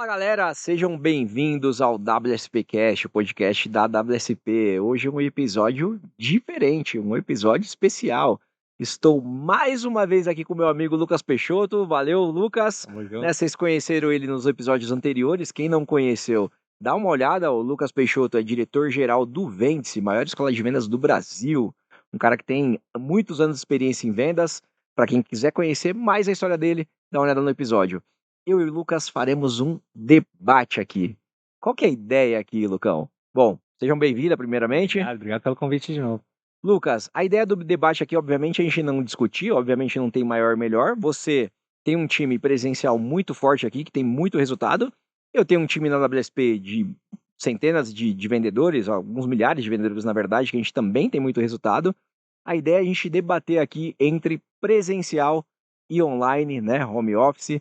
Fala galera, sejam bem-vindos ao WSPcast, o podcast da WSP. Hoje é um episódio diferente, um episódio especial. Estou mais uma vez aqui com meu amigo Lucas Peixoto. Valeu, Lucas. Tamo junto. Vocês conheceram ele nos episódios anteriores. Quem não conheceu, dá uma olhada. O Lucas Peixoto é diretor-geral do Vende-se, maior escola de vendas do Brasil. Um cara que tem muitos anos de experiência em vendas. Para quem quiser conhecer mais a história dele, dá uma olhada no episódio. Eu e o Lucas faremos um debate aqui. Qual que é a ideia aqui, Lucão? Bom, sejam bem-vindos primeiramente. Obrigado pelo convite de novo. Lucas, a ideia do debate aqui, obviamente, a gente não discutir, obviamente não tem maior melhor. Você tem um time presencial muito forte aqui, que tem muito resultado. Eu tenho um time na WSP de centenas de vendedores, alguns milhares de vendedores, na verdade, que a gente também tem muito resultado. A ideia é a gente debater aqui entre presencial e online, né, home office.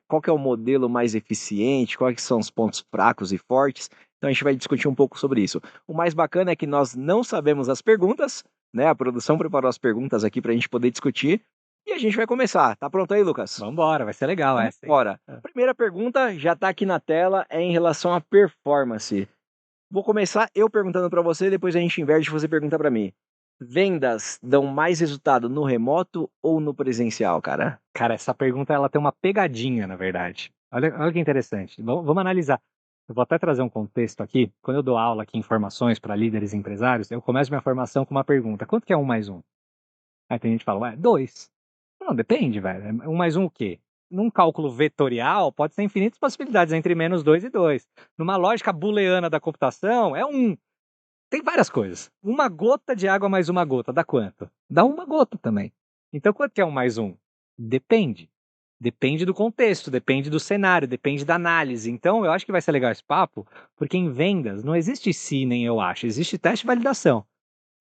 Qual que é o modelo mais eficiente, quais são os pontos fracos e fortes. Então a gente vai discutir um pouco sobre isso. O mais bacana é que nós não sabemos as perguntas, né? A produção preparou as perguntas aqui para a gente poder discutir. E a gente vai começar. Tá pronto aí, Lucas? Vambora, vai ser legal essa. Bora. Primeira pergunta, já tá aqui na tela, é em relação à performance. Vou começar eu perguntando para você, depois a gente inverte e você pergunta para mim. Vendas dão mais resultado no remoto ou no presencial, cara? Cara, essa pergunta ela tem uma pegadinha, na verdade. Olha que interessante. Vamos analisar. Eu vou até trazer um contexto aqui. Quando eu dou aula aqui em formações para líderes e empresários, eu começo minha formação com uma pergunta: quanto que é 1 mais 1? Aí tem gente que fala, ué, 2. Não, depende, velho. 1 mais 1 o quê? Num cálculo vetorial, pode ser infinitas possibilidades entre -2 e 2. Numa lógica booleana da computação, é 1. Tem várias coisas. Uma gota de água mais uma gota, dá quanto? Dá uma gota também. Então, quanto que é 1 mais 1? Depende. Depende do contexto, depende do cenário, depende da análise. Então, eu acho que vai ser legal esse papo, porque em vendas não existe sim nem eu acho, existe teste e validação.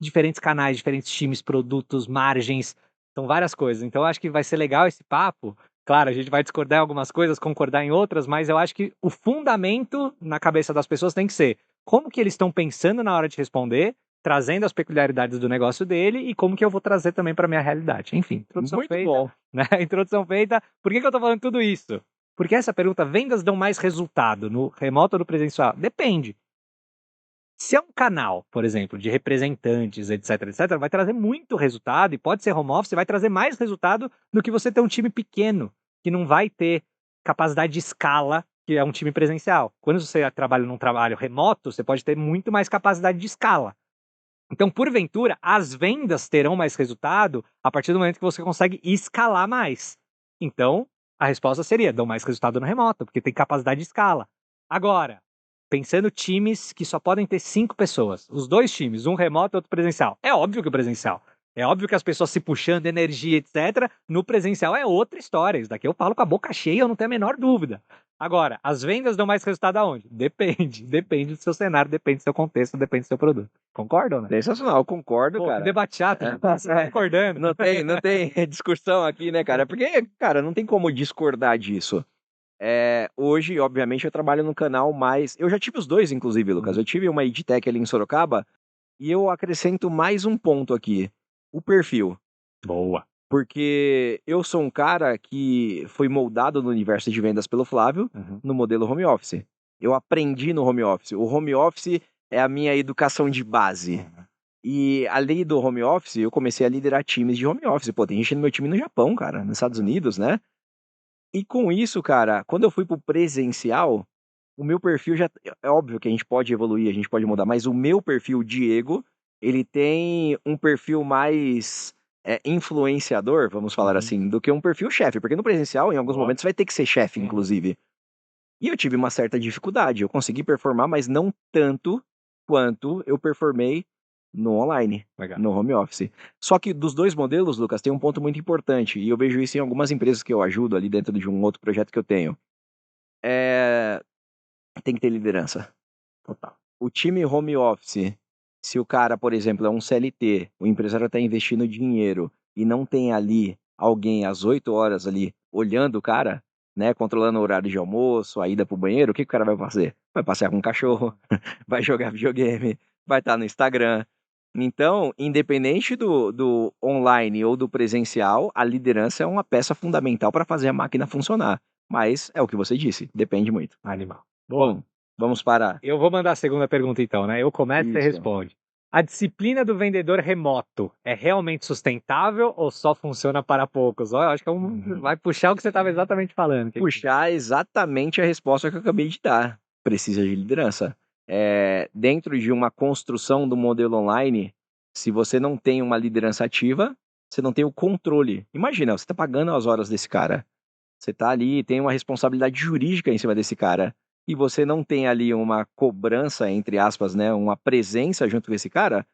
Diferentes canais, diferentes times, produtos, margens, são várias coisas. Então, eu acho que vai ser legal esse papo. Claro, a gente vai discordar em algumas coisas, concordar em outras, mas eu acho que o fundamento na cabeça das pessoas tem que ser como que eles estão pensando na hora de responder, trazendo as peculiaridades do negócio dele e como que eu vou trazer também para minha realidade. Enfim, introdução Muito feita, bom. né? Introdução feita. Por que eu tô falando tudo isso? Porque essa pergunta, vendas dão mais resultado no remoto ou no presencial? Depende. Se é um canal, por exemplo, de representantes, etc, vai trazer muito resultado e pode ser home office, vai trazer mais resultado do que você ter um time pequeno, que não vai ter capacidade de escala, que é um time presencial. Quando você trabalha num trabalho remoto, você pode ter muito mais capacidade de escala. Então, porventura, as vendas terão mais resultado a partir do momento que você consegue escalar mais. Então, a resposta seria, dão mais resultado no remoto, porque tem capacidade de escala. Agora, pensando times que só podem ter 5 pessoas, os 2 times, um remoto e outro presencial. É óbvio que o presencial. É óbvio que as pessoas se puxando, energia, etc. No presencial é outra história. Isso daqui eu falo com a boca cheia, eu não tenho a menor dúvida. Agora, as vendas dão mais resultado aonde? Depende. Depende do seu cenário, depende do seu contexto, depende do seu produto. Concordam, né? Sensacional, concordo, Pô, cara. que debate chato, né? Concordando. Não tem discussão aqui, né, cara? Porque, cara, não tem como discordar disso. Hoje, obviamente, eu trabalho no canal mais... Eu já tive os dois, inclusive, Lucas. Eu tive uma EdTech ali em Sorocaba e eu acrescento mais um ponto aqui. O perfil. Boa. Porque eu sou um cara que foi moldado no universo de vendas pelo Flávio, no modelo home office. Eu aprendi no home office. O home office é a minha educação de base. E além do home office, eu comecei a liderar times de home office. Pô, tem gente no meu time no Japão, cara, nos Estados Unidos, né? E com isso, cara, quando eu fui pro presencial, o meu perfil já... É óbvio que a gente pode evoluir, a gente pode mudar, mas o meu perfil, Diego, ele tem um perfil mais influenciador, vamos falar assim, do que um perfil chefe. Porque no presencial, em alguns momentos, você vai ter que ser chefe, inclusive. E eu tive uma certa dificuldade. Eu consegui performar, mas não tanto quanto eu performei no online, Legal. no home office. Só que dos dois modelos, Lucas, tem um ponto muito importante, e eu vejo isso em algumas empresas que eu ajudo ali dentro de um outro projeto que eu tenho. Tem que ter liderança. Total. O time home office, se o cara, por exemplo, é um CLT, o empresário está investindo dinheiro e não tem ali alguém às 8 horas ali olhando o cara, né, controlando o horário de almoço, a ida pro banheiro, o que o cara vai fazer? Vai passear com o cachorro, vai jogar videogame, vai estar no Instagram. Então, independente do online ou do presencial, a liderança é uma peça fundamental para fazer a máquina funcionar. Mas é o que você disse, depende muito. Animal. Bom, vamos para... Eu vou mandar a segunda pergunta então, né? Eu começo e você Isso. responde. A disciplina do vendedor remoto é realmente sustentável ou só funciona para poucos? Ó, eu acho que vai puxar o que você estava exatamente falando. Puxar exatamente a resposta que eu acabei de dar. Precisa de liderança. Dentro de uma construção do modelo online, se você não tem uma liderança ativa, você não tem o controle. Imagina, você está pagando as horas desse cara. Você está ali, tem uma responsabilidade jurídica em cima desse cara. E você não tem ali uma cobrança, entre aspas, né, uma presença junto com esse cara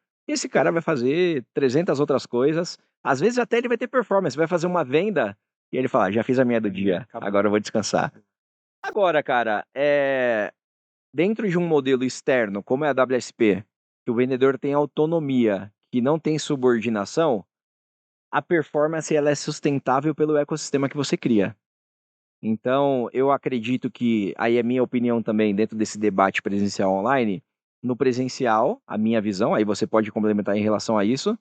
vai fazer 300 outras coisas. Às vezes até ele vai ter performance, vai fazer uma venda e ele fala, já fiz a minha do dia, agora eu vou descansar. Agora, cara, dentro de um modelo externo, como é a WSP, que o vendedor tem autonomia, que não tem subordinação, a performance ela é sustentável pelo ecossistema que você cria. Então, eu acredito que, aí é minha opinião também, dentro desse debate presencial online, no presencial, a minha visão, aí você pode complementar em relação a isso,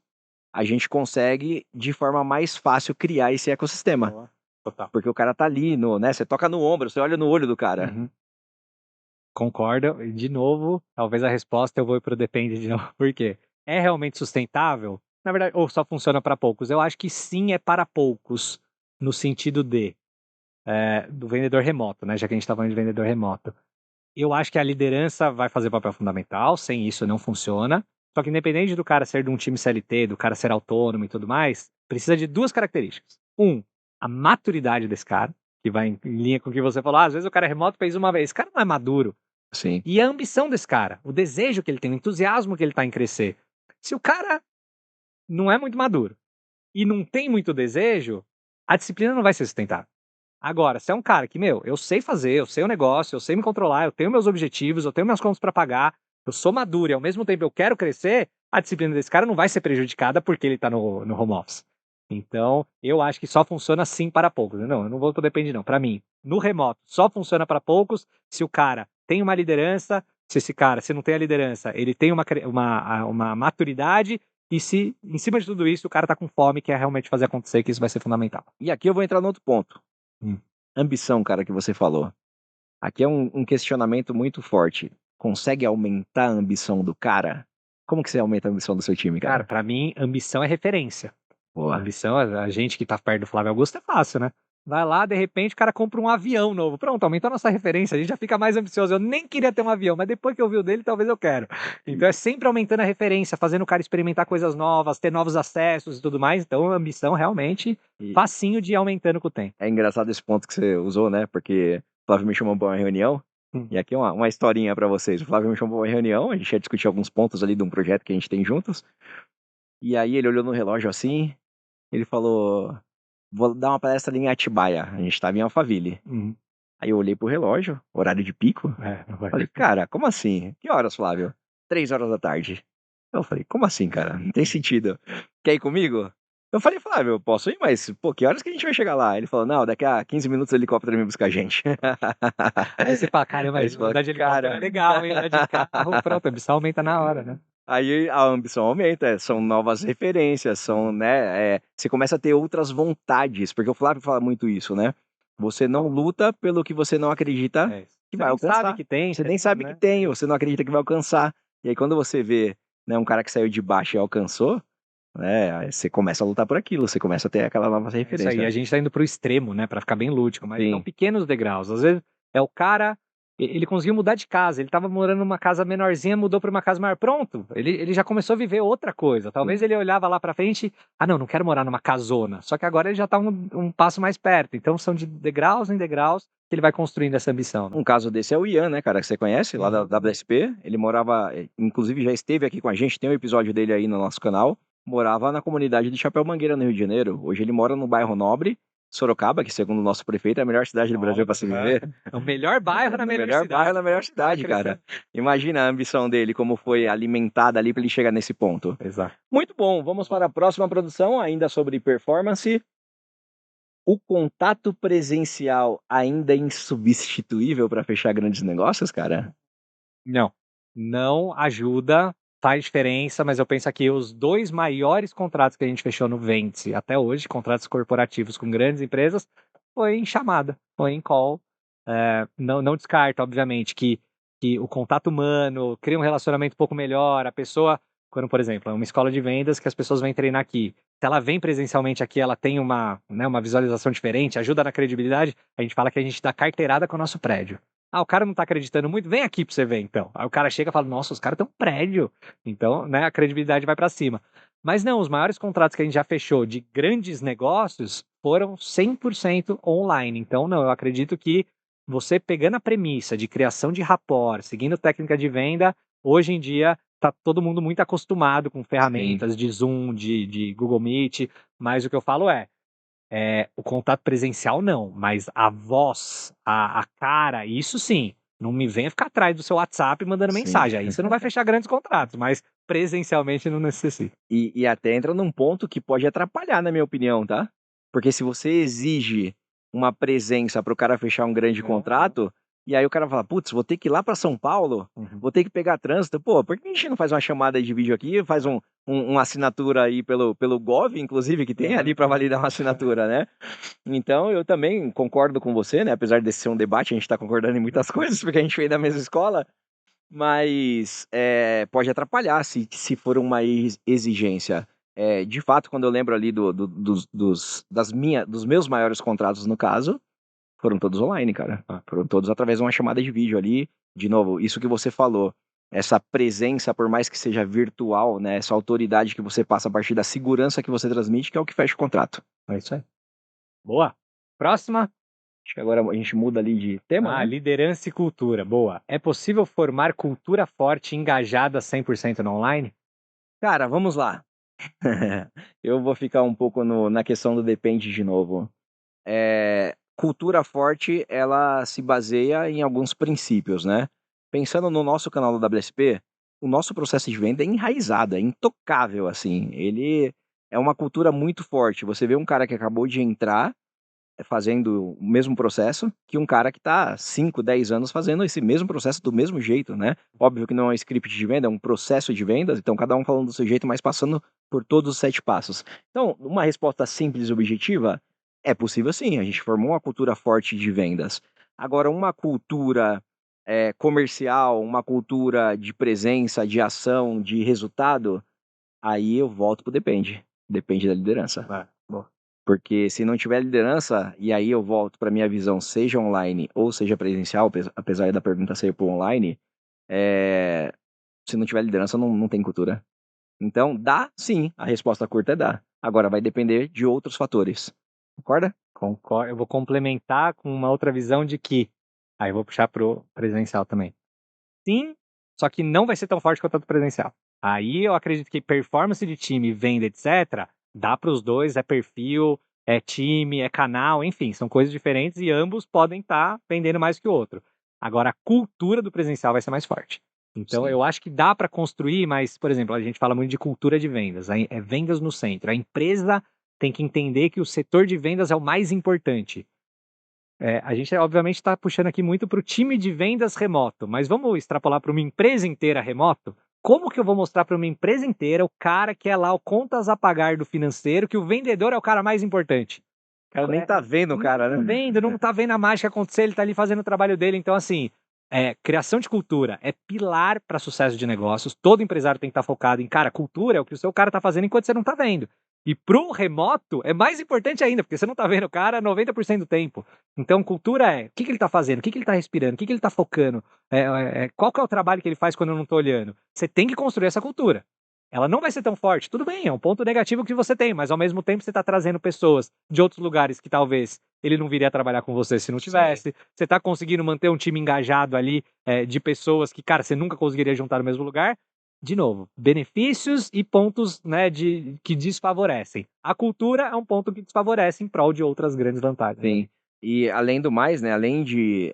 a gente consegue, de forma mais fácil, criar esse ecossistema. Total. Porque o cara tá ali, né? Você toca no ombro, você olha no olho do cara. Uhum. Concordo. E, de novo, talvez a resposta eu vou pro depende de novo. Por quê? É realmente sustentável? Na verdade, ou só funciona para poucos? Eu acho que sim, é para poucos, no sentido do vendedor remoto, né? Já que a gente está falando de vendedor remoto. Eu acho que a liderança vai fazer papel fundamental, sem isso não funciona. Só que independente do cara ser de um time CLT, do cara ser autônomo e tudo mais, precisa de duas características. A maturidade desse cara, que vai em linha com o que você falou. Às vezes o cara é remoto, fez uma vez. Esse cara não é maduro. Sim. E a ambição desse cara, o desejo que ele tem, o entusiasmo que ele tá em crescer. Se o cara não é muito maduro e não tem muito desejo, a disciplina não vai ser sustentável. Agora, se é um cara que, eu sei fazer, eu sei o negócio, eu sei me controlar, eu tenho meus objetivos, eu tenho minhas contas para pagar, eu sou maduro e ao mesmo tempo eu quero crescer, a disciplina desse cara não vai ser prejudicada porque ele tá no home office. Então, eu acho que só funciona sim para poucos. Não, eu não vou depender não. Para mim, no remoto, só funciona para poucos se o cara tem uma liderança, se não tem a liderança, ele tem uma maturidade e se, em cima de tudo isso, o cara tá com fome, quer realmente fazer acontecer, que isso vai ser fundamental. E aqui eu vou entrar no outro ponto. Ambição, cara, que você falou. Aqui é um questionamento muito forte. Consegue aumentar a ambição do cara? Como que você aumenta a ambição do seu time, cara? Cara, pra mim, ambição é referência. Boa. Ambição, a gente que tá perto do Flávio Augusto é fácil, né? Vai lá, de repente, o cara compra um avião novo. Pronto, aumentou a nossa referência, a gente já fica mais ambicioso. Eu nem queria ter um avião, mas depois que eu vi o dele, talvez eu quero. Então é sempre aumentando a referência, fazendo o cara experimentar coisas novas, ter novos acessos e tudo mais. Então a ambição realmente facinho de ir aumentando com o tempo. É engraçado esse ponto que você usou, né? Porque o Flávio me chamou para uma reunião, e aqui uma historinha para vocês. O Flávio me chamou para uma reunião, a gente ia discutir alguns pontos ali de um projeto que a gente tem juntos. E aí ele olhou no relógio assim, ele falou, vou dar uma palestra ali em Atibaia, a gente estava em Alphaville. Aí eu olhei pro relógio, horário de pico, falei, cara, como assim? Que horas, Flávio? 3 horas da tarde. Eu falei, como assim, cara? Não tem sentido. Quer ir comigo? Eu falei, Flávio, eu posso ir, mas, pô, que horas que a gente vai chegar lá? Ele falou, não, daqui a 15 minutos o helicóptero vem buscar a gente. Aí você fala, caramba, andar de helicóptero é legal, hein? Andar de carro, pronto, a ambição aumenta na hora, né? Aí a ambição aumenta, são novas referências, são, né, você começa a ter outras vontades, porque o Flávio fala muito isso, né? Você não luta pelo que você não acredita que vai alcançar. Você nem sabe que tem. Você nem sabe que tem, você não acredita que vai alcançar. E aí quando você vê, né, um cara que saiu de baixo e alcançou, né, aí você começa a lutar por aquilo, você começa a ter aquela nova referência. Isso aí, a gente tá indo pro extremo, né, pra ficar bem lúdico, mas Sim. são pequenos degraus. Às vezes é o cara, ele conseguiu mudar de casa, ele tava morando numa casa menorzinha, mudou pra uma casa maior, pronto, ele já começou a viver outra coisa. Talvez ele olhava lá pra frente, não quero morar numa casona, só que agora ele já tá um passo mais perto, então são de degraus em degraus que ele vai construindo essa ambição. Né? Um caso desse é o Ian, né, cara, que você conhece, lá da WSP, ele morava, inclusive já esteve aqui com a gente, tem um episódio dele aí no nosso canal, morava na comunidade de Chapéu Mangueira, no Rio de Janeiro. Hoje ele mora no bairro Nobre, Sorocaba, que segundo o nosso prefeito é a melhor cidade do Brasil para se viver. É o melhor bairro na melhor cidade. Bairro na melhor cidade, cara. Imagina a ambição dele, como foi alimentada ali para ele chegar nesse ponto. Exato. Muito bom, vamos para a próxima produção, ainda sobre performance. O contato presencial ainda é insubstituível para fechar grandes negócios, cara? Não ajuda, faz diferença, mas eu penso aqui os 2 maiores contratos que a gente fechou no Vence até hoje, contratos corporativos com grandes empresas, foi em chamada, foi em call. Não descarta, obviamente, que o contato humano cria um relacionamento um pouco melhor. A pessoa, quando, por exemplo, é uma escola de vendas que as pessoas vêm treinar aqui, se ela vem presencialmente aqui, ela tem uma visualização diferente, ajuda na credibilidade, a gente fala que a gente dá carteirada com o nosso prédio. O cara não tá acreditando muito, vem aqui pra você ver, então. Aí o cara chega e fala, nossa, os caras têm um prédio. Então, né, a credibilidade vai para cima. Mas não, os maiores contratos que a gente já fechou de grandes negócios foram 100% online. Então, não, eu acredito que você pegando a premissa de criação de rapport, seguindo técnica de venda, hoje em dia tá todo mundo muito acostumado com ferramentas de Zoom, de Google Meet, mas o que eu falo o contato presencial não, mas a voz, a cara, isso sim. Não me venha ficar atrás do seu WhatsApp mandando mensagem. Aí você não vai fechar grandes contratos, mas presencialmente não necessita. E até entra num ponto que pode atrapalhar, na minha opinião, tá? Porque se você exige uma presença para o cara fechar um grande contrato, e aí o cara fala, putz, vou ter que ir lá para São Paulo, vou ter que pegar trânsito. Pô, por que a gente não faz uma chamada de vídeo aqui, faz uma assinatura aí pelo Gov, inclusive, que tem ali para validar uma assinatura, né? Então, eu também concordo com você, né? Apesar desse ser um debate, a gente tá concordando em muitas coisas, porque a gente veio da mesma escola, mas pode atrapalhar se for uma exigência. De fato, quando eu lembro ali dos meus maiores contratos, no caso, foram todos online, cara. Foram todos através de uma chamada de vídeo ali. De novo, isso que você falou, essa presença, por mais que seja virtual, né? Essa autoridade que você passa a partir da segurança que você transmite, que é o que fecha o contrato. É isso aí. Boa. Próxima. Acho que agora a gente muda ali de tema, né? Liderança e cultura. Boa. É possível formar cultura forte e engajada 100% no online? Cara, vamos lá. Eu vou ficar um pouco na questão do depende de novo. Cultura forte, ela se baseia em alguns princípios, né? Pensando no nosso canal do WSP, o nosso processo de venda é enraizado, é intocável, assim. Ele é uma cultura muito forte. Você vê um cara que acabou de entrar fazendo o mesmo processo que um cara que está 5, 10 anos fazendo esse mesmo processo do mesmo jeito, né? Óbvio que não é um script de venda, é um processo de vendas, então cada um falando do seu jeito, mas passando por todos os 7 passos. Então, uma resposta simples e objetiva, é possível sim, a gente formou uma cultura forte de vendas. Agora, uma cultura comercial, uma cultura de presença, de ação, de resultado, aí eu volto pro depende. Depende da liderança. Boa. Porque se não tiver liderança, e aí eu volto para minha visão, seja online ou seja presencial, apesar da pergunta ser por online, se não tiver liderança, não tem cultura. Então, dá sim, a resposta curta é dá. Agora, vai depender de outros fatores. Concorda? Concordo. Eu vou complementar com uma outra visão de que, aí eu vou puxar pro presencial também. Sim, só que não vai ser tão forte quanto a do presencial. Aí eu acredito que performance de time, venda, etc., dá para os dois, é perfil, é time, é canal, enfim, são coisas diferentes e ambos podem estar vendendo mais que o outro. Agora, a cultura do presencial vai ser mais forte. Então, Sim. eu acho que dá para construir, mas, por exemplo, a gente fala muito de cultura de vendas, é vendas no centro. A empresa tem que entender que o setor de vendas é o mais importante. A gente, obviamente, está puxando aqui muito para o time de vendas remoto, mas vamos extrapolar para uma empresa inteira remoto? Como que eu vou mostrar para uma empresa inteira o cara que é lá o contas a pagar do financeiro, que o vendedor é o cara mais importante? O cara nem tá vendo o cara, né? Não tá vendo a mágica acontecer, ele tá ali fazendo o trabalho dele. Então, assim, criação de cultura é pilar para sucesso de negócios. Todo empresário tem que estar focado em, cara, cultura é o que o seu cara tá fazendo enquanto você não tá vendo. E pro remoto é mais importante ainda, porque você não tá vendo o cara 90% do tempo. Então, cultura é o que ele tá fazendo, o que ele tá respirando, o que ele tá focando, qual que é o trabalho que ele faz quando eu não tô olhando. Você tem que construir essa cultura. Ela não vai ser tão forte, tudo bem, é um ponto negativo que você tem, mas ao mesmo tempo você está trazendo pessoas de outros lugares que talvez ele não viria trabalhar com você se não tivesse. Sim. Você está conseguindo manter um time engajado ali de pessoas que, cara, você nunca conseguiria juntar no mesmo lugar. De novo, benefícios e pontos, né, que desfavorecem. A cultura é um ponto que desfavorece em prol de outras grandes vantagens. Sim, né? E além do mais, né, além de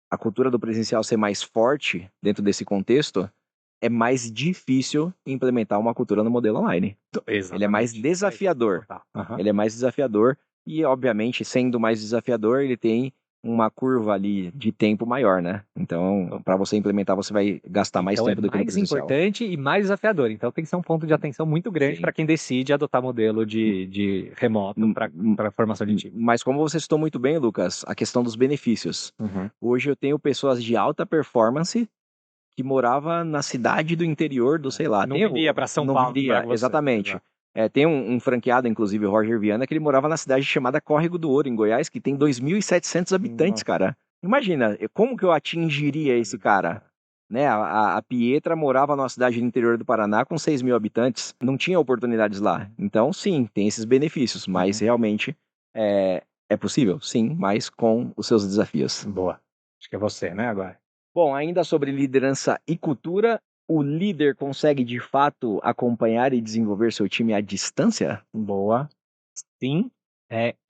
a cultura do presencial ser mais forte dentro desse contexto, é mais difícil implementar uma cultura no modelo online. Exatamente. Ele é mais desafiador. Uhum. Ele é mais desafiador e, obviamente, sendo mais desafiador, ele tem uma curva ali de tempo maior, né? Então, para você implementar, você vai gastar mais tempo do que no mais presencial. importante e mais desafiador. Então tem que ser um ponto de atenção muito grande para quem decide adotar modelo de remoto para formação de time. Mas como você citou muito bem, Lucas, a questão dos benefícios. Hoje eu tenho pessoas de alta performance que morava na cidade do interior do, sei lá... Não viria para São Paulo. Não viria, exatamente. Tem um franqueado, inclusive, o Roger Viana, que ele morava na cidade chamada Córrego do Ouro, em Goiás, que tem 2.700 habitantes, cara. Imagina, como que eu atingiria esse cara? Né? A Pietra morava numa cidade do interior do Paraná com 6.000 habitantes. Não tinha oportunidades lá. Então, sim, tem esses benefícios, mas realmente é possível, sim, mas com os seus desafios. Boa. Acho que é você, né, agora? Bom, ainda sobre liderança e cultura, o líder consegue de fato acompanhar e desenvolver seu time à distância? Boa. Sim,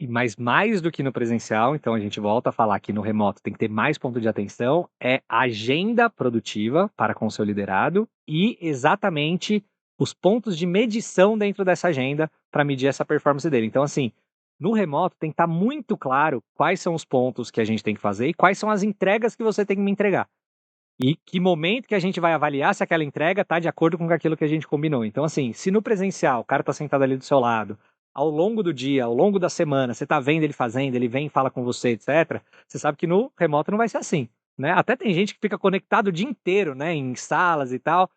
mas mais do que no presencial, então a gente volta a falar que no remoto tem que ter mais ponto de atenção, é agenda produtiva para com o seu liderado e exatamente os pontos de medição dentro dessa agenda para medir essa performance dele. Então, assim, no remoto tem que estar muito claro quais são os pontos que a gente tem que fazer e quais são as entregas que você tem que me entregar. E que momento que a gente vai avaliar se aquela entrega está de acordo com aquilo que a gente combinou. Então, assim, se no presencial o cara está sentado ali do seu lado, ao longo do dia, ao longo da semana, você está vendo ele fazendo, ele vem e fala com você, etc., você sabe que no remoto não vai ser assim, né? Até tem gente que fica conectado o dia inteiro, né, em salas e tal,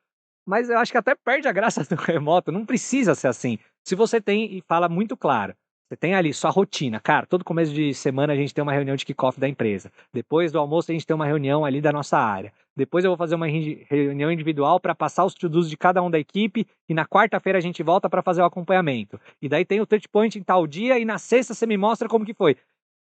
mas eu acho que até perde a graça do remoto, não precisa ser assim. Se você tem e fala muito claro, você tem ali sua rotina, cara, todo começo de semana a gente tem uma reunião de kickoff da empresa. Depois do almoço a gente tem uma reunião ali da nossa área. Depois eu vou fazer uma reunião individual para passar os to-dos de cada um da equipe e na quarta-feira a gente volta para fazer o acompanhamento. E daí tem o touch point em tal dia e na sexta você me mostra como que foi.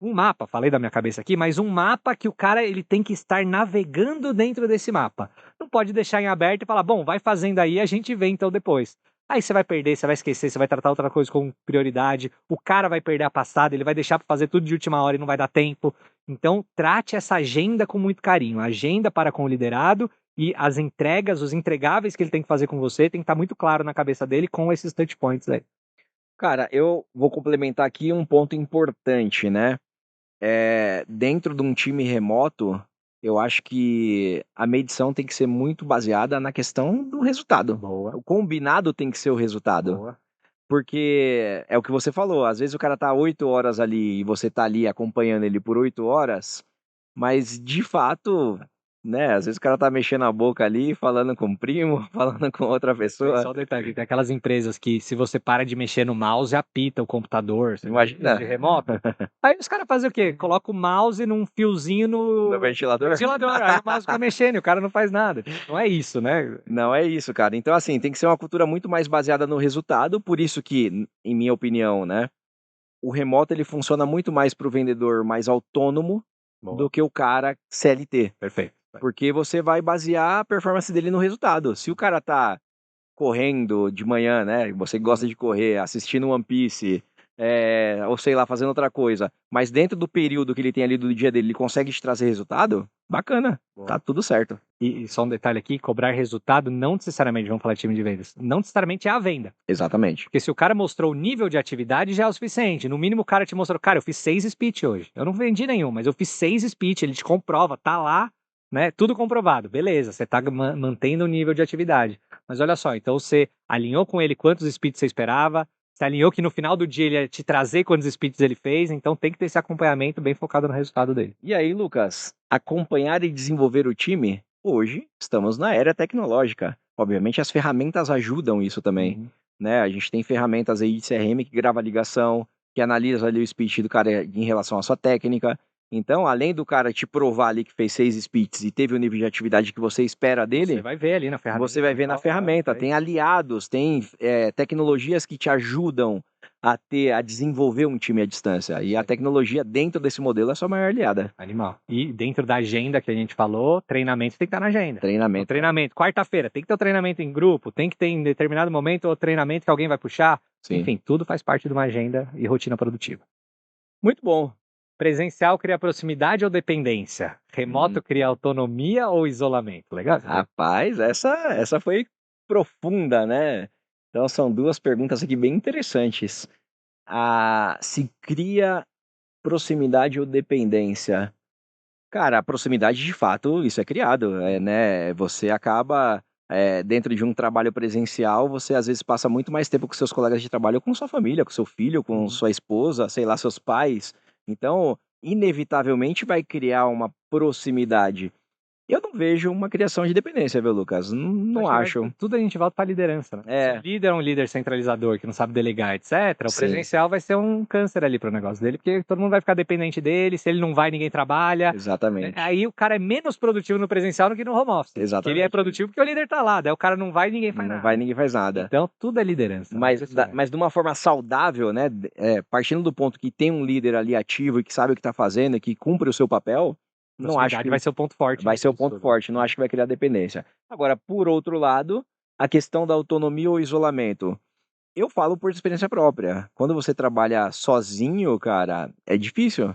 Um mapa, falei da minha cabeça aqui, mas um mapa que o cara ele tem que estar navegando dentro desse mapa. Não pode deixar em aberto e falar, bom, vai fazendo aí, a gente vê então depois. Aí você vai perder, você vai esquecer, você vai tratar outra coisa com prioridade, o cara vai perder a passada, ele vai deixar para fazer tudo de última hora e não vai dar tempo. Então, trate essa agenda com muito carinho. Agenda para com o liderado e as entregas, os entregáveis que ele tem que fazer com você, tem que estar muito claro na cabeça dele com esses touch points aí. Cara, eu vou complementar aqui um ponto importante, né? Dentro de um time remoto, eu acho que a medição tem que ser muito baseada na questão do resultado. Boa. O combinado tem que ser o resultado. Boa. Porque é o que você falou, às vezes o cara tá 8 horas ali e você tá ali acompanhando ele por 8 horas, mas de fato, né, às vezes o cara tá mexendo a boca ali, falando com o primo, falando com outra pessoa. Só um detalhe, tem aquelas empresas que se você para de mexer no mouse, apita o computador, Imagina. de remoto. Aí os caras fazem o quê? Coloca o mouse num fiozinho no ventilador. Aí o mouse fica mexendo e o cara não faz nada. Não é isso, né? Não é isso, cara. Então, assim, tem que ser uma cultura muito mais baseada no resultado, por isso que, em minha opinião, né, o remoto ele funciona muito mais para o vendedor mais autônomo do que o cara CLT. Perfeito. Porque você vai basear a performance dele no resultado. Se o cara tá correndo de manhã, né? Você gosta de correr, assistindo One Piece, ou sei lá, fazendo outra coisa, mas dentro do período que ele tem ali do dia dele, ele consegue te trazer resultado, bacana, tá tudo certo. E só um detalhe aqui, cobrar resultado não necessariamente, vamos falar de time de vendas, não necessariamente é a venda. Exatamente. Porque se o cara mostrou o nível de atividade, já é o suficiente. No mínimo o cara te mostrou, cara, eu fiz 6 speech hoje. Eu não vendi nenhum, mas eu fiz 6 speech, ele te comprova, tá lá, né? Tudo comprovado. Beleza, você tá mantendo o nível de atividade. Mas olha só, então você alinhou com ele quantos speeches você esperava, você alinhou que no final do dia ele ia te trazer quantos speeches ele fez, então tem que ter esse acompanhamento bem focado no resultado dele. E aí, Lucas, acompanhar e desenvolver o time, hoje estamos na era tecnológica. Obviamente as ferramentas ajudam isso também. Né? A gente tem ferramentas aí de CRM que grava a ligação, que analisa ali o speech do cara em relação à sua técnica. Então, além do cara te provar ali que fez 6 speeches e teve o nível de atividade que você espera dele, Você vai ver ali na ferramenta. Você vai ver na ferramenta. Tem aliados, tem tecnologias que te ajudam a desenvolver um time à distância. E a tecnologia dentro desse modelo é a sua maior aliada. Animal. E dentro da agenda que a gente falou, treinamento tem que estar na agenda. Treinamento. Treinamento. Quarta-feira, tem que ter o treinamento em grupo, tem que ter em determinado momento o treinamento que alguém vai puxar. Sim. Enfim, tudo faz parte de uma agenda e rotina produtiva. Muito bom. Presencial cria proximidade ou dependência? Remoto cria autonomia ou isolamento? Legal? Rapaz, essa foi profunda, né? Então são duas perguntas aqui bem interessantes. Se cria Proximidade ou dependência? Cara, a proximidade, de fato, isso é criado, né? Você acaba, dentro de um trabalho presencial, você às vezes passa muito mais tempo com seus colegas de trabalho, ou com sua família, com seu filho, com sua esposa, sei lá, seus pais. Então, inevitavelmente vai criar uma proximidade. Eu não vejo uma criação de dependência, viu, Lucas? Não acho. Tudo a gente volta para liderança, né? Se o líder é um líder centralizador que não sabe delegar, etc., o Sim. presencial vai ser um câncer ali pro negócio dele, porque todo mundo vai ficar dependente dele, se ele não vai, ninguém trabalha. Exatamente. Aí o cara é menos produtivo no presencial do que no home office. Porque Exatamente. ele é produtivo porque o líder tá lá, daí o cara não vai e ninguém faz Não nada. vai, ninguém faz nada. Então tudo é liderança. Mas de uma forma saudável, né? Partindo do ponto que tem um líder ali ativo e que sabe o que está fazendo e que cumpre o seu papel, não acho que vai ser o ponto forte. vai ser o ponto forte, não acho que vai criar dependência. Agora, por outro lado, a questão da autonomia ou isolamento. Eu falo por experiência própria. Quando você trabalha sozinho, cara, é difícil.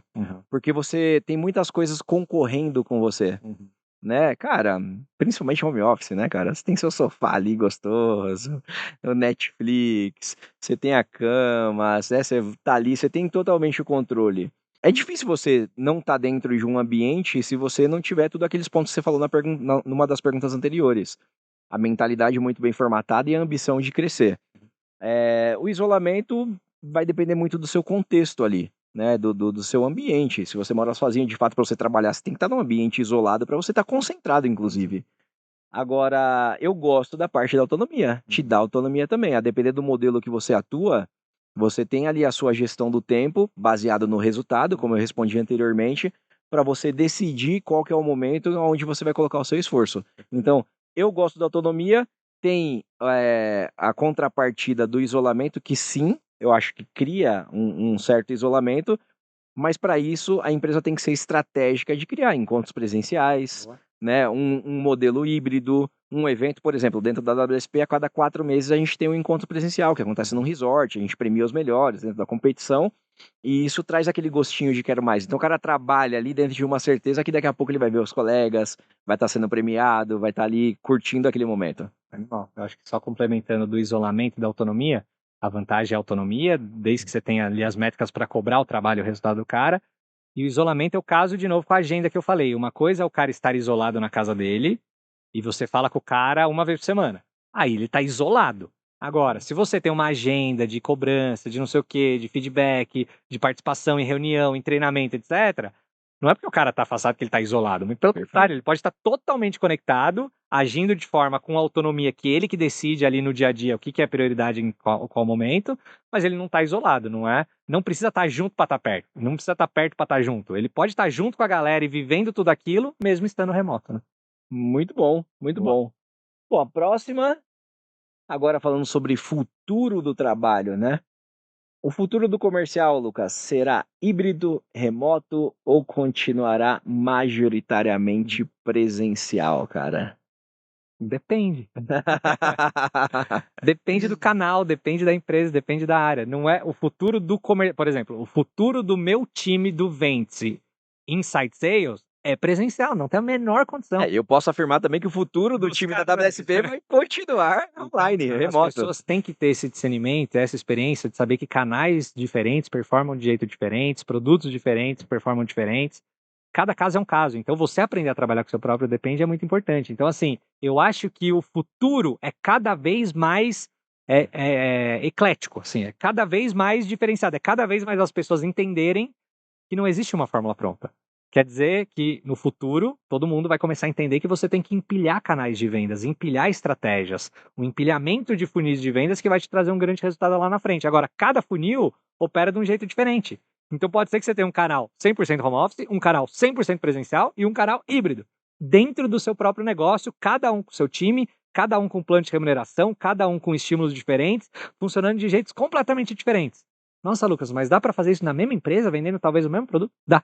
Porque você tem muitas coisas concorrendo com você. Né, cara, principalmente home office, né, cara? Você tem seu sofá ali gostoso, o Netflix, você tem a cama, né, você tá ali, você tem totalmente o controle. É difícil você não estar dentro de um ambiente se você não tiver tudo aqueles pontos que você falou numa das perguntas anteriores. A mentalidade muito bem formatada e a ambição de crescer. O isolamento vai depender muito do seu contexto ali, né? Do seu ambiente. Se você mora sozinho, de fato, para você trabalhar, você tem que estar num ambiente isolado para você estar concentrado, inclusive. Agora, eu gosto da parte da autonomia. Te dá autonomia também. A depender do modelo que você atua, você tem ali a sua gestão do tempo, baseado no resultado, como eu respondi anteriormente, para você decidir qual que é o momento onde você vai colocar o seu esforço. Então, eu gosto da autonomia, tem a contrapartida do isolamento, que sim, eu acho que cria um certo isolamento, mas para isso a empresa tem que ser estratégica de criar encontros presenciais, né? Um modelo híbrido, um evento, por exemplo, dentro da WSP, a cada 4 meses a gente tem um encontro presencial, que acontece num resort, a gente premia os melhores dentro da competição, e isso traz aquele gostinho de quero mais. Então o cara trabalha ali dentro de uma certeza que daqui a pouco ele vai ver os colegas, vai estar sendo premiado, vai estar ali curtindo aquele momento. Animal. Eu acho que só complementando do isolamento e da autonomia, a vantagem é a autonomia, desde que você tenha ali as métricas para cobrar o trabalho e o resultado do cara. E o isolamento é o caso, de novo, com a agenda que eu falei. Uma coisa é o cara estar isolado na casa dele e você fala com o cara uma vez por semana. Aí ele está isolado. Agora, se você tem uma agenda de cobrança, de não sei o quê, de feedback, de participação em reunião, em treinamento, etc., não é porque o cara está afastado que ele está isolado. Muito pelo contrário, ele pode estar totalmente conectado, agindo de forma com autonomia que ele que decide ali no dia a dia o que é prioridade em qual momento, mas ele não está isolado, não é? Não precisa estar junto para estar perto, não precisa estar perto para estar junto. Ele pode estar junto com a galera e vivendo tudo aquilo, mesmo estando remoto, né? Muito bom, muito bom. Bom, a próxima, agora falando sobre futuro do trabalho, né? O futuro do comercial, Lucas, será híbrido, remoto ou continuará majoritariamente presencial, cara? Depende. Depende do canal, depende da empresa, depende da área. Não é o futuro do comercial. Por exemplo, o futuro do meu time do Vente Inside Sales é presencial, não tem a menor condição. Eu posso afirmar também que o futuro do time da WSP vai continuar online, remoto. As pessoas têm que ter esse discernimento, essa experiência de saber que canais diferentes performam de jeito diferente, produtos diferentes performam diferentes. Cada caso é um caso. Então, você aprender a trabalhar com o seu próprio depende é muito importante. Então, assim, eu acho que o futuro é cada vez mais eclético, assim, é cada vez mais diferenciado, é cada vez mais as pessoas entenderem que não existe uma fórmula pronta. Quer dizer que no futuro todo mundo vai começar a entender que você tem que empilhar canais de vendas, empilhar estratégias, um empilhamento de funis de vendas que vai te trazer um grande resultado lá na frente. Agora, cada funil opera de um jeito diferente. Então pode ser que você tenha um canal 100% home office, um canal 100% presencial e um canal híbrido. Dentro do seu próprio negócio, cada um com o seu time, cada um com plano de remuneração, cada um com estímulos diferentes, funcionando de jeitos completamente diferentes. Nossa, Lucas, mas dá para fazer isso na mesma empresa, vendendo talvez o mesmo produto? Dá.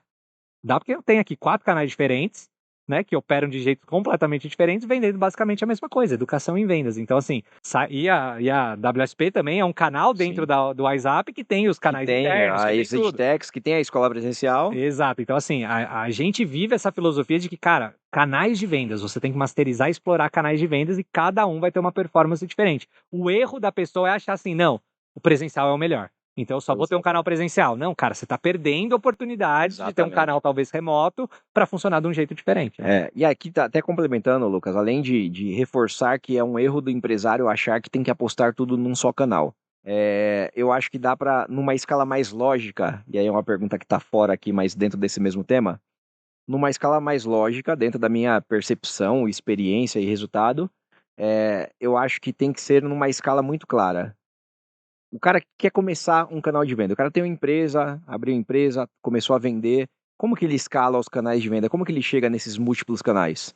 Dá porque eu tenho aqui 4 canais diferentes, né, que operam de jeitos completamente diferentes, vendendo basicamente a mesma coisa, educação em vendas. Então, assim, e a WSP também é um canal dentro do WhatsApp que tem os canais internos. A ExitTex, que tem a escola presencial. Exato. Então, assim, a gente vive essa filosofia de que, cara, canais de vendas, você tem que masterizar e explorar canais de vendas e cada um vai ter uma performance diferente. O erro da pessoa é achar assim, não, o presencial é o melhor. Então eu só vou ter um canal presencial. Não, cara, você está perdendo oportunidades de ter um canal talvez remoto para funcionar de um jeito diferente. Né? E aqui tá até complementando, Lucas, além de reforçar que é um erro do empresário achar que tem que apostar tudo num só canal. Eu acho que dá para, numa escala mais lógica, e aí é uma pergunta que está fora aqui, mas dentro desse mesmo tema, numa escala mais lógica, dentro da minha percepção, experiência e resultado, eu acho que tem que ser numa escala muito clara. O cara quer começar um canal de venda, o cara tem uma empresa, abriu uma empresa, começou a vender, como que ele escala os canais de venda? Como que ele chega nesses múltiplos canais?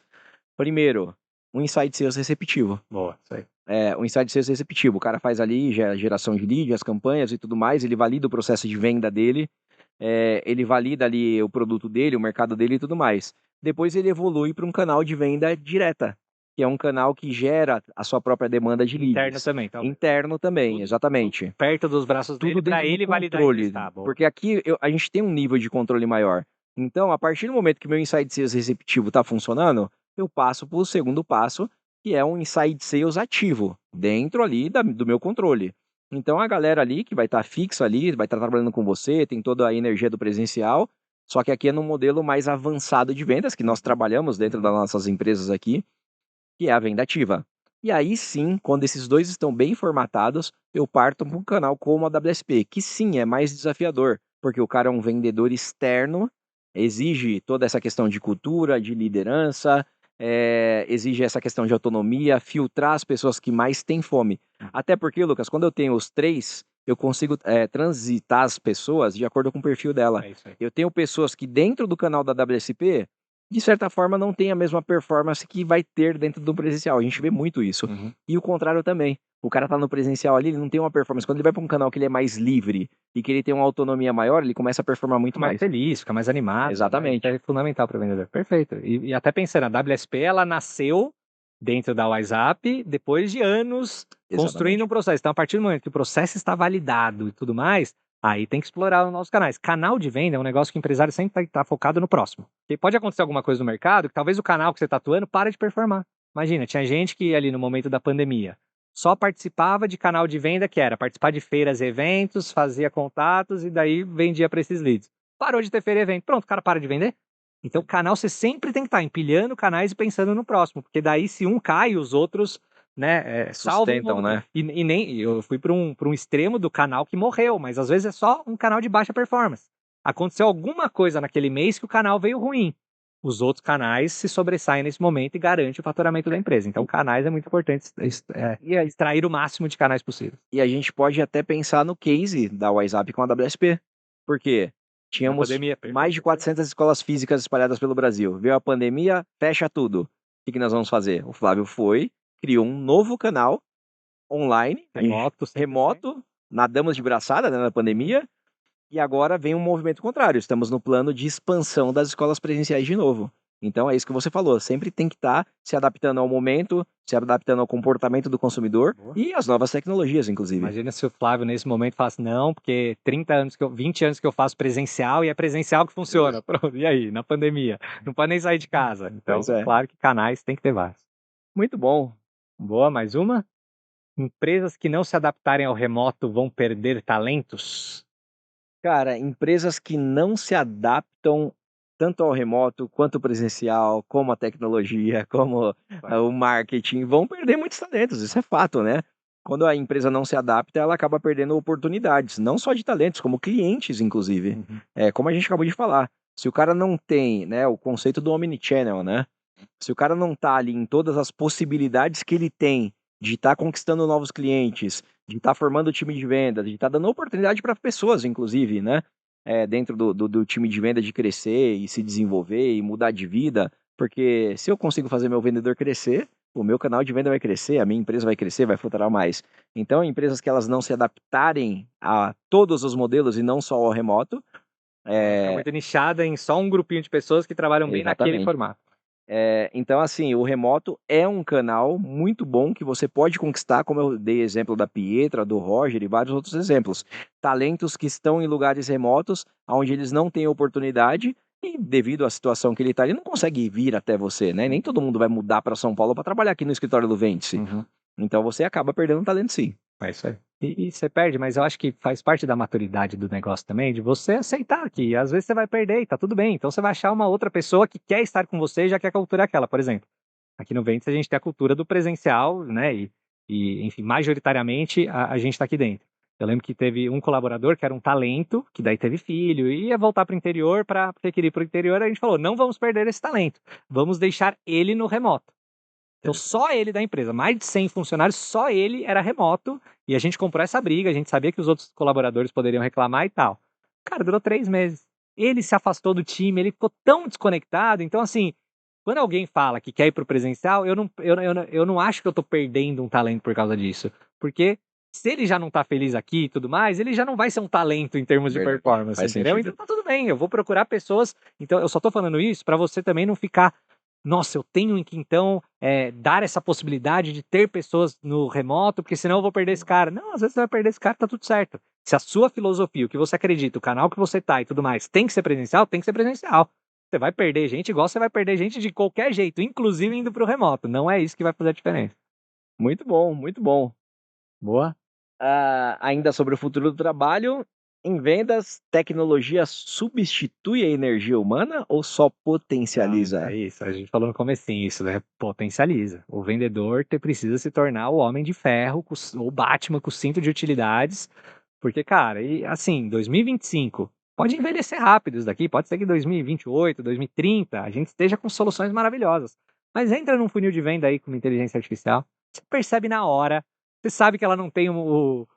Primeiro, um inside sales receptivo. Boa, isso aí. Um inside sales receptivo, o cara faz ali geração de lead, as campanhas e tudo mais, ele valida o processo de venda dele, ele valida ali o produto dele, o mercado dele e tudo mais. Depois ele evolui para um canal de venda direta, que é um canal que gera a sua própria demanda de leads. Interno também, talvez. Interno também, tudo, exatamente. Perto dos braços dele, para ele validar controle, porque aqui a gente tem um nível de controle maior. Então, a partir do momento que meu inside sales receptivo está funcionando, eu passo para o segundo passo, que é um inside sales ativo, dentro ali do meu controle. Então, a galera ali que vai estar fixa ali, vai estar trabalhando com você, tem toda a energia do presencial, só que aqui é num modelo mais avançado de vendas, que nós trabalhamos dentro das nossas empresas aqui, que é a venda ativa. E aí sim, quando esses dois estão bem formatados, eu parto para um canal como a WSP, que sim, é mais desafiador, porque o cara é um vendedor externo, exige toda essa questão de cultura, de liderança, exige essa questão de autonomia, filtrar as pessoas que mais têm fome. Até porque, Lucas, quando eu tenho os três, eu consigo transitar as pessoas de acordo com o perfil dela. Eu tenho pessoas que dentro do canal da WSP, de certa forma, não tem a mesma performance que vai ter dentro do presencial. A gente vê muito isso. Uhum. E o contrário também. O cara tá no presencial ali, ele não tem uma performance. Quando ele vai para um canal que ele é mais livre e que ele tem uma autonomia maior, ele começa a performar muito mais. Feliz, fica mais animado. Exatamente. É fundamental para o vendedor. Perfeito. E até pensando, a WSP, ela nasceu dentro da WhatsApp depois de anos construindo um processo. Então, a partir do momento que o processo está validado e tudo mais, aí tem que explorar os nossos canais. Canal de venda é um negócio que o empresário sempre está focado no próximo. Porque pode acontecer alguma coisa no mercado que talvez o canal que você está atuando pare de performar. Imagina, tinha gente que ali no momento da pandemia só participava de canal de venda que era participar de feiras e eventos, fazia contatos e daí vendia para esses leads. Parou de ter feira e evento. Pronto, o cara para de vender. Então, o canal você sempre tem que estar empilhando canais e pensando no próximo. Porque daí se um cai, os outros... sustentam, né? E nem eu fui para um extremo do canal que morreu, mas às vezes é só um canal de baixa performance. Aconteceu alguma coisa naquele mês que o canal veio ruim. Os outros canais se sobressaem nesse momento e garantem o faturamento da empresa. Então, canais é muito importante extrair o máximo de canais possível. E a gente pode até pensar no case da WhatsApp com a WSP. Por quê? Tínhamos mais de 400 escolas físicas espalhadas pelo Brasil. Veio a pandemia, fecha tudo. O que nós vamos fazer? O Flávio criou um novo canal online, remoto, nadamos de braçada, né, na pandemia, e agora vem um movimento contrário. Estamos no plano de expansão das escolas presenciais de novo. Então é isso que você falou, sempre tem que estar se adaptando ao momento, se adaptando ao comportamento do consumidor e às novas tecnologias, inclusive. Imagina se o Flávio nesse momento falasse, não, porque 20 anos que eu faço presencial e é presencial que funciona. Pronto, e aí, na pandemia? Não pode nem sair de casa. Então, claro que canais tem que ter vários. Muito bom. Boa, mais uma? Empresas que não se adaptarem ao remoto vão perder talentos? Cara, empresas que não se adaptam tanto ao remoto, quanto ao presencial, como a tecnologia, como o marketing, vão perder muitos talentos, isso é fato, né? Quando a empresa não se adapta, ela acaba perdendo oportunidades, não só de talentos, como clientes, inclusive. Uhum. Como a gente acabou de falar, se o cara não tem, né, o conceito do omnichannel, né? Se o cara não tá ali em todas as possibilidades que ele tem de estar conquistando novos clientes, de estar formando o time de venda, de estar dando oportunidade para pessoas, inclusive, né? Dentro do time de venda de crescer e se desenvolver e mudar de vida, porque se eu consigo fazer meu vendedor crescer, o meu canal de venda vai crescer, a minha empresa vai crescer, vai faturar mais. Então, empresas que elas não se adaptarem a todos os modelos e não só ao remoto... É muito nichada em só um grupinho de pessoas que trabalham bem naquele formato. Então, assim, o remoto é um canal muito bom que você pode conquistar, como eu dei exemplo da Pietra, do Roger e vários outros exemplos. Talentos que estão em lugares remotos, onde eles não têm oportunidade e devido à situação que ele está, ele não consegue vir até você, né? Nem todo mundo vai mudar para São Paulo para trabalhar aqui no escritório do Ventice. Uhum. Então, você acaba perdendo talento, sim. É isso aí. E você perde, mas eu acho que faz parte da maturidade do negócio também, de você aceitar que às vezes você vai perder e tá tudo bem. Então você vai achar uma outra pessoa que quer estar com você e já quer a cultura é aquela. Por exemplo, aqui no Ventes a gente tem a cultura do presencial, né? Enfim, majoritariamente a gente está aqui dentro. Eu lembro que teve um colaborador que era um talento, que daí teve filho, e ia voltar para o interior para ter que ir para o interior. A gente falou: não vamos perder esse talento, vamos deixar ele no remoto. Então, só ele da empresa, mais de 100 funcionários, só ele era remoto. E a gente comprou essa briga, a gente sabia que os outros colaboradores poderiam reclamar e tal. Cara, durou 3 meses. Ele se afastou do time, ele ficou tão desconectado. Então, assim, quando alguém fala que quer ir pro presencial, eu não acho que eu tô perdendo um talento por causa disso. Porque se ele já não tá feliz aqui e tudo mais, ele já não vai ser um talento em termos de performance, Faz entendeu? sentido. Então tá tudo bem, eu vou procurar pessoas. Então, eu só tô falando isso para você também não ficar nossa, eu tenho que então dar essa possibilidade de ter pessoas no remoto, porque senão eu vou perder esse cara. Não, às vezes você vai perder esse cara, tá tudo certo. Se a sua filosofia, o que você acredita, o canal que você tá e tudo mais, tem que ser presencial, tem que ser presencial. Você vai perder gente igual você vai perder gente de qualquer jeito, inclusive indo pro remoto. Não é isso que vai fazer a diferença. Muito bom, muito bom. Boa. Ainda sobre o futuro do trabalho, em vendas, tecnologia substitui a energia humana ou só potencializa? É isso, a gente falou no comecinho, isso né? Potencializa. O vendedor precisa se tornar o homem de ferro, o Batman com o cinto de utilidades, porque, cara, e assim, 2025, pode envelhecer rápido isso daqui, pode ser que 2028, 2030, a gente esteja com soluções maravilhosas. Mas entra num funil de venda aí com inteligência artificial, você percebe na hora, você sabe que ela não tem o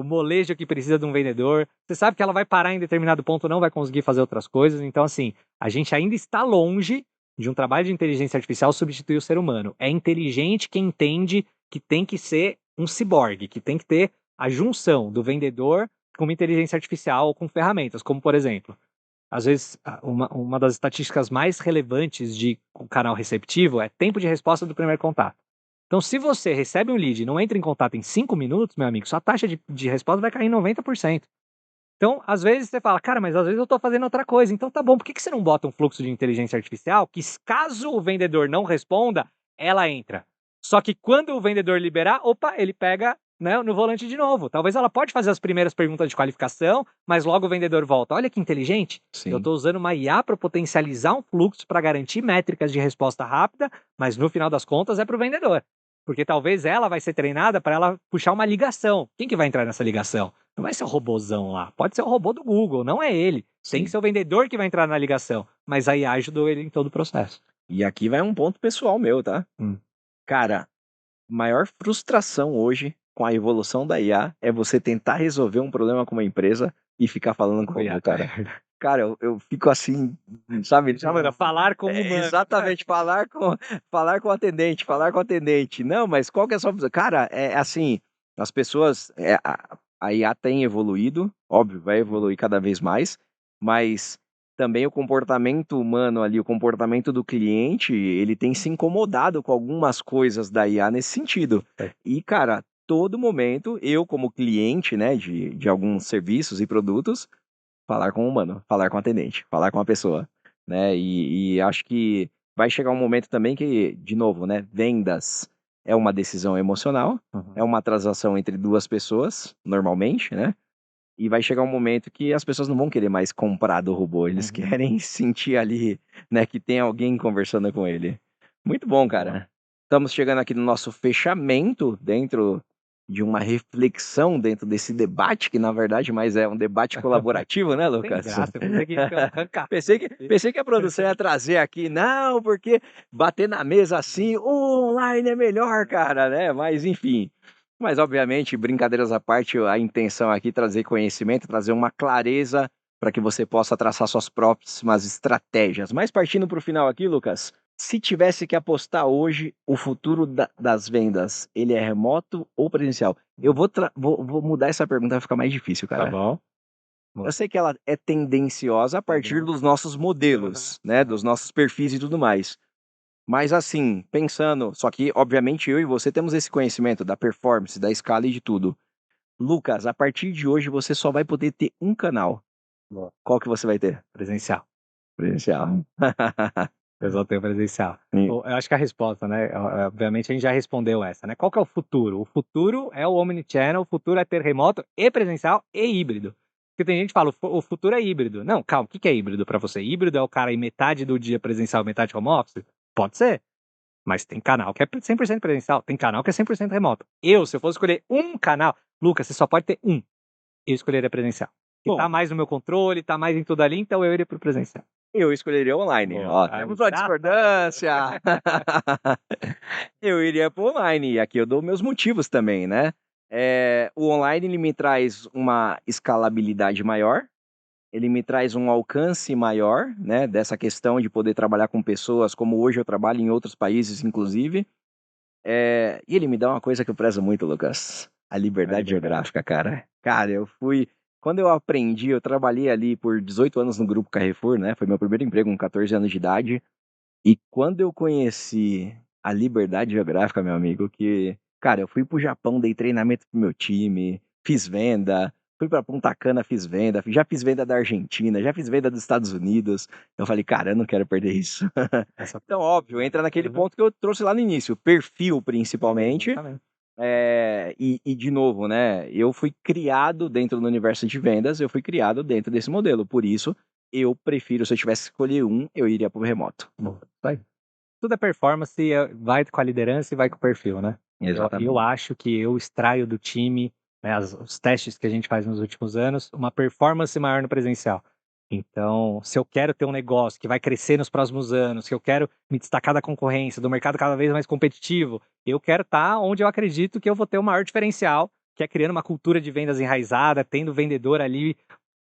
molejo que precisa de um vendedor, você sabe que ela vai parar em determinado ponto, não vai conseguir fazer outras coisas, então assim, a gente ainda está longe de um trabalho de inteligência artificial substituir o ser humano. É inteligente quem entende que tem que ser um ciborgue, que tem que ter a junção do vendedor com uma inteligência artificial ou com ferramentas, como por exemplo, às vezes uma das estatísticas mais relevantes de um canal receptivo é tempo de resposta do primeiro contato. Então, se você recebe um lead e não entra em contato em 5 minutos, meu amigo, sua taxa de resposta vai cair em 90%. Então, às vezes você fala, cara, mas às vezes eu estou fazendo outra coisa. Então tá bom, por que você não bota um fluxo de inteligência artificial que, caso o vendedor não responda, ela entra? Só que quando o vendedor liberar, opa, ele pega, né, no volante de novo. Talvez ela pode fazer as primeiras perguntas de qualificação, mas logo o vendedor volta. Olha que inteligente. Sim. Eu estou usando uma IA para potencializar um fluxo para garantir métricas de resposta rápida, mas no final das contas é para o vendedor. Porque talvez ela vai ser treinada para ela puxar uma ligação. Quem que vai entrar nessa ligação? Não vai ser o robozão lá. Pode ser o robô do Google, não é ele. Tem que ser o vendedor que vai entrar na ligação. Mas a IA ajudou ele em todo o processo. E aqui vai um ponto pessoal meu, tá? Cara, maior frustração hoje com a evolução da IA é você tentar resolver um problema com uma empresa e ficar falando com o robô, cara. Cara, eu fico assim, sabe? Falar com o humano. Exatamente, falar com o atendente, falar com o atendente. Não, mas qual que é a sua visão? Cara, é assim, as pessoas, a IA tem evoluído, óbvio, vai evoluir cada vez mais, mas também o comportamento humano ali, o comportamento do cliente, ele tem se incomodado com algumas coisas da IA nesse sentido. E, cara, todo momento, eu como cliente, né, de alguns serviços e produtos, falar com o humano, falar com o atendente, falar com a pessoa, né? E acho que vai chegar um momento também que, de novo, né? Vendas é uma decisão emocional, é uma transação entre duas pessoas, normalmente, né? E vai chegar um momento que as pessoas não vão querer mais comprar do robô, eles querem sentir ali, né, que tem alguém conversando com ele. Muito bom, cara. Estamos chegando aqui no nosso fechamento dentro de uma reflexão dentro desse debate, que na verdade mais é um debate colaborativo, né, Lucas? Pensei que a produção ia trazer aqui, não, porque bater na mesa assim, online é melhor, cara, né? Mas enfim. Mas obviamente, brincadeiras à parte, a intenção aqui é trazer conhecimento, trazer uma clareza para que você possa traçar suas próximas estratégias. Mas partindo para o final aqui, Lucas, se tivesse que apostar hoje, o futuro das vendas, ele é remoto ou presencial? Eu vou mudar essa pergunta, vai ficar mais difícil, cara. Tá bom. Eu sei que ela é tendenciosa a partir dos nossos modelos, né, dos nossos perfis e tudo mais. Mas assim, pensando, só que obviamente eu e você temos esse conhecimento da performance, da escala e de tudo. Lucas, a partir de hoje você só vai poder ter um canal. Qual que você vai ter? Presencial. Presencial. Eu só tenho presencial. Sim. Eu acho que a resposta, né? Obviamente a gente já respondeu essa, né? Qual que é o futuro? O futuro é o omnichannel, o futuro é ter remoto e presencial e híbrido. Porque tem gente que fala, o futuro é híbrido. Não, calma, o que é híbrido pra você? Híbrido é o cara em metade do dia presencial, metade home office? Pode ser. Mas tem canal que é 100% presencial, tem canal que é 100% remoto. Se eu fosse escolher um canal, Lucas, você só pode ter um. Eu escolheria presencial. Que tá mais no meu controle, tá mais em tudo ali, então eu iria pro presencial. Eu escolheria online. Ó, temos uma discordância. Eu iria pro online. E aqui eu dou meus motivos também, né? O online ele me traz uma escalabilidade maior, ele me traz um alcance maior, né? Dessa questão de poder trabalhar com pessoas, como hoje eu trabalho em outros países, inclusive. E ele me dá uma coisa que eu prezo muito, Lucas. A liberdade geográfica, cara. Cara, quando eu aprendi, eu trabalhei ali por 18 anos no Grupo Carrefour, né? Foi meu primeiro emprego com 14 anos de idade. E quando eu conheci a liberdade geográfica, meu amigo, cara, eu fui pro Japão, dei treinamento pro meu time, fiz venda, fui pra Punta Cana, fiz venda, já fiz venda da Argentina, já fiz venda dos Estados Unidos. Eu falei, cara, eu não quero perder isso. Então, óbvio, entra naquele ponto que eu trouxe lá no início, perfil principalmente. E de novo, né? Eu fui criado dentro do universo de vendas, eu fui criado dentro desse modelo. Por isso, eu prefiro, se eu tivesse que escolher um, eu iria pro remoto. Tudo é performance, vai com a liderança e vai com o perfil, né? Exatamente. Eu acho que eu extraio do time, né, os testes que a gente faz nos últimos anos, uma performance maior no presencial. Então, se eu quero ter um negócio que vai crescer nos próximos anos, se eu quero me destacar da concorrência, do mercado cada vez mais competitivo, eu quero estar onde eu acredito que eu vou ter o maior diferencial, que é criando uma cultura de vendas enraizada, tendo vendedor ali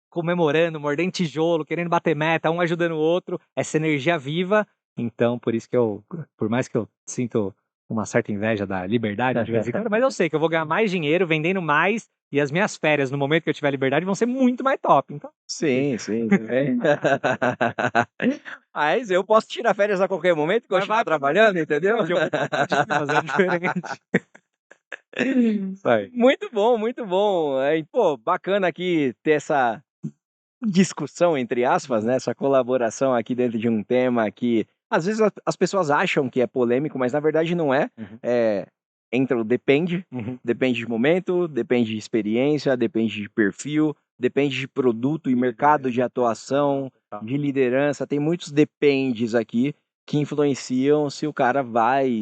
comemorando, mordendo tijolo, querendo bater meta, um ajudando o outro, essa energia viva. Então, por isso que por mais que eu sinto uma certa inveja da liberdade de vez em quando, mas eu sei que eu vou ganhar mais dinheiro vendendo mais e as minhas férias, no momento que eu tiver liberdade, vão ser muito mais top. Então, sim. Mas eu posso tirar férias a qualquer momento que eu estiver trabalhando, entendeu? Fazer diferente. Muito bom, muito bom. Pô, bacana aqui ter essa discussão, entre aspas, né? Essa colaboração aqui dentro de um tema que às vezes as pessoas acham que é polêmico, mas na verdade não é. Entra o depende de momento, depende de experiência, depende de perfil, depende de produto e mercado de atuação, de liderança. Tem muitos dependes aqui que influenciam se o cara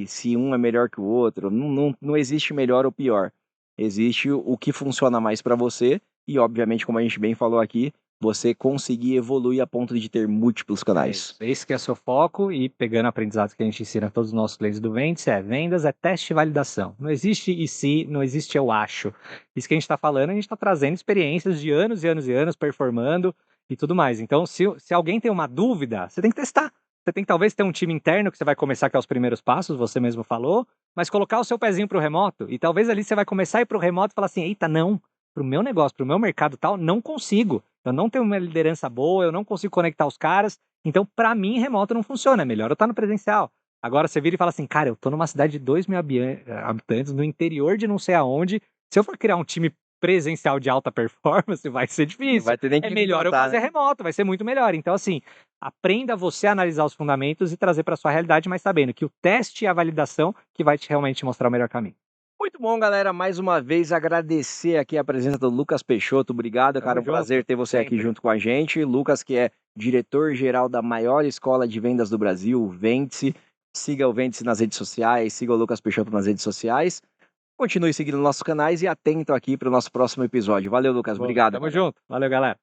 se um é melhor que o outro. Não existe melhor ou pior. Existe o que funciona mais para você e, obviamente, como a gente bem falou aqui, você conseguir evoluir a ponto de ter múltiplos canais. Esse que é seu foco e pegando aprendizados que a gente ensina a todos os nossos clientes do Ventes, vendas é teste e validação. Não existe e se, não existe eu acho. Isso que a gente está falando, a gente está trazendo experiências de anos e anos e anos, performando e tudo mais. Então, se alguém tem uma dúvida, você tem que testar. Você tem que talvez ter um time interno que você vai começar, que é os primeiros passos, você mesmo falou, mas colocar o seu pezinho para o remoto e talvez ali você vai começar a ir para o remoto e falar assim, eita, não, para o meu negócio, para o meu mercado tal, não consigo. Eu não tenho uma liderança boa, eu não consigo conectar os caras. Então, para mim, remoto não funciona. É melhor eu estar no presencial. Agora, você vira e fala assim, cara, eu tô numa cidade de 2 mil habitantes, no interior de não sei aonde. Se eu for criar um time presencial de alta performance, vai ser difícil. Vai ter nem que melhor eu fazer remoto, vai ser muito melhor. Então, assim, aprenda você a analisar os fundamentos e trazer para sua realidade, mas sabendo que o teste e a validação que vai realmente mostrar o melhor caminho. Muito bom, galera. Mais uma vez, agradecer aqui a presença do Lucas Peixoto. Obrigado, cara. É um prazer ter você aqui junto com a gente. Lucas, que é diretor-geral da maior escola de vendas do Brasil, o Vente. Siga o Vente nas redes sociais, siga o Lucas Peixoto nas redes sociais. Continue seguindo nossos canais e atento aqui para o nosso próximo episódio. Valeu, Lucas. Obrigado. Tamo junto. Valeu, galera.